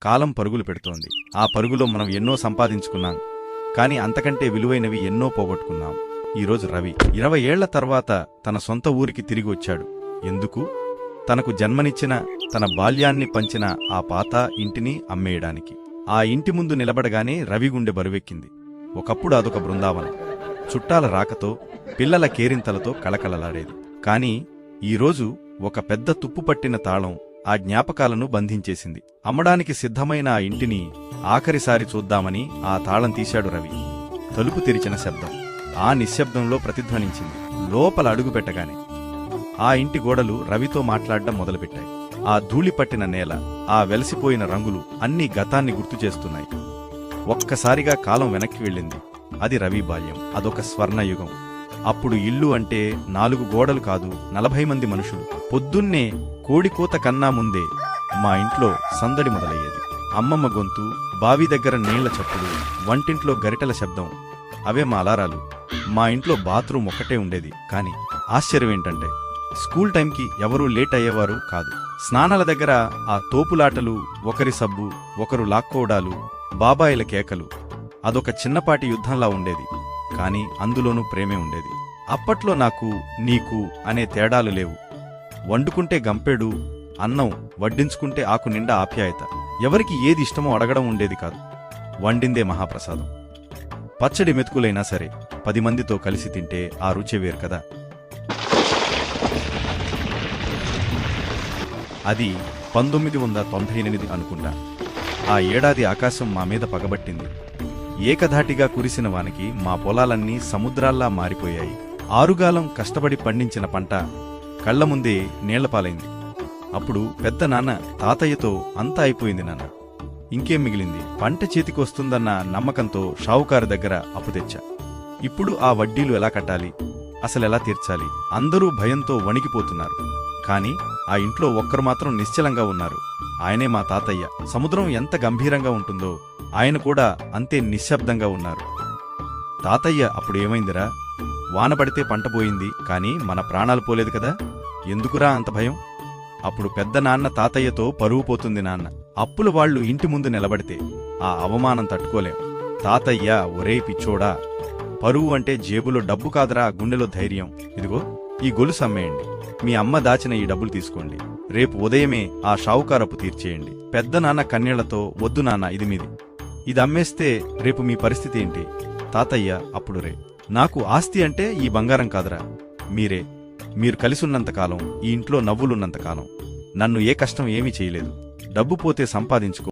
కాలం పరుగులు పెడుతోంది. ఆ పరుగులో మనం ఎన్నో సంపాదించుకున్నాం, కాని అంతకంటే విలువైనవి ఎన్నో పోగొట్టుకున్నాం. ఈరోజు రవి 20 ఏళ్ల తర్వాత తన సొంత ఊరికి తిరిగి వచ్చాడు. ఎందుకు? తనకు జన్మనిచ్చిన, తన బాల్యాన్ని పంచిన ఆ పాత ఇంటిని అమ్మేయడానికి. ఆ ఇంటి ముందు నిలబడగానే రవి గుండె బరువెక్కింది. ఒకప్పుడు అదొక బృందావనం. చుట్టాల రాకతో, పిల్లల కేరింతలతో కళకళలాడేది. కాని ఈరోజు ఒక పెద్ద తుప్పుపట్టిన తాళం ఆ జ్ఞాపకాలను బంధించేసింది. అమ్మడానికి సిద్ధమైన ఆ ఇంటిని ఆఖరిసారి చూద్దామని ఆ తాళం తీశాడు రవి. తలుపు తెరిచిన శబ్దం ఆ నిశ్శబ్దంలో ప్రతిధ్వనించింది. లోపల అడుగుపెట్టగానే ఆ ఇంటి గోడలు రవితో మాట్లాడడం మొదలుపెట్టాయి. ఆ ధూళిపట్టిన నేల, ఆ వెలసిపోయిన రంగులు అన్నీ గతాన్ని గుర్తుచేస్తున్నాయి. ఒక్కసారిగా కాలం వెనక్కి వెళ్ళింది. అది రవి బాల్యం. అదొక స్వర్ణయుగం. అప్పుడు ఇల్లు అంటే 4 గోడలు కాదు, 40 మంది మనుషులు. పొద్దున్నే కోడికోత కన్నా ముందే మా ఇంట్లో సందడి మొదలయ్యేది. అమ్మమ్మ గొంతు, బావి దగ్గర నీళ్ల చప్పుడు, వంటింట్లో గరిటెల శబ్దం, అవే మా అలారాలు. మా ఇంట్లో బాత్రూమ్ ఒక్కటే ఉండేది. కాని ఆశ్చర్యమేంటంటే స్కూల్ టైంకి ఎవరూ లేట్ అయ్యేవారు కాదు. స్నానాల దగ్గర ఆ తోపులాటలు, ఒకరి సబ్బు ఒకరు లాక్కోవడాలు, బాబాయిల కేకలు, అదొక చిన్నపాటి యుద్ధంలా ఉండేది. కాని అందులోనూ ప్రేమే ఉండేది. అప్పట్లో నాకు, నీకు అనే తేడాలు లేవు. వండుకుంటే గంపెడు అన్నం, వడ్డించుకుంటే ఆకు నిండా ఆప్యాయత. ఎవరికి ఏది ఇష్టమో అడగడం ఉండేది కాదు. వండిందే మహాప్రసాదం. పచ్చడి మెతుకులైనా సరే 10 మందితో కలిసి తింటే ఆ రుచి వేరు కదా. అది 1998 అనుకుంటా. ఆ ఏడాది ఆకాశం మా మీద పగబట్టింది. ఏకధాటిగా కురిసిన వానికి మా పొలాలన్నీ సముద్రాల్లా మారిపోయాయి. ఆరుగాలం కష్టపడి పండించిన పంట కళ్ల ముందే నీళ్లపాలైంది. అప్పుడు పెద్ద నాన్న తాతయ్యతో అంతా అయిపోయింది నాన్న, ఇంకేం మిగిలింది? పంట చేతికొస్తుందన్న నమ్మకంతో షావుకారు దగ్గర అప్పు తెచ్చా. ఇప్పుడు ఆ వడ్డీలు ఎలా కట్టాలి, అసలెలా తీర్చాలి? అందరూ భయంతో వణికిపోతున్నారు. కాని ఆ ఇంట్లో ఒక్కరు మాత్రం నిశ్చలంగా ఉన్నారు. ఆయనే మా తాతయ్య. సముద్రం ఎంత గంభీరంగా ఉంటుందో ఆయన కూడా అంతే నిశ్శబ్దంగా ఉన్నారు. తాతయ్య, అప్పుడు ఏమైందిరా? వాన పడితే పంట పోయింది, కాని మన ప్రాణాలు పోలేదు కదా, ఎందుకురా అంత భయం? అప్పుడు పెద్ద నాన్న తాతయ్యతో పరువు పోతుంది నాన్న. అప్పుల వాళ్లు ఇంటి ముందు నిలబడితే ఆ అవమానం తట్టుకోలేం. తాతయ్య, ఒరే పిచ్చోడా, పరువు అంటే జేబులో డబ్బు కాదురా, గుండెలో ధైర్యం. ఇదిగో ఈ గొలుసు అమ్మేయండి. మీ అమ్మ దాచిన ఈ డబ్బులు తీసుకోండి. రేపు ఉదయమే ఆ షావుకారప్పు తీర్చేయండి. పెద్ద నాన్న కన్నీళ్లతో, వద్దు నాన్న, ఇది మీది. ఇది అమ్మేస్తే రేపు మీ పరిస్థితి ఏంటి? తాతయ్య అప్పుడు, రే, నాకు ఆస్తి అంటే ఈ బంగారం కాదురా, మీరే. మీరు కలిసున్నంతకాలం, ఈ ఇంట్లో నవ్వులున్నంతకాలం నన్ను ఏ కష్టం ఏమీ చేయలేదు. డబ్బు పోతే సంపాదించుకో.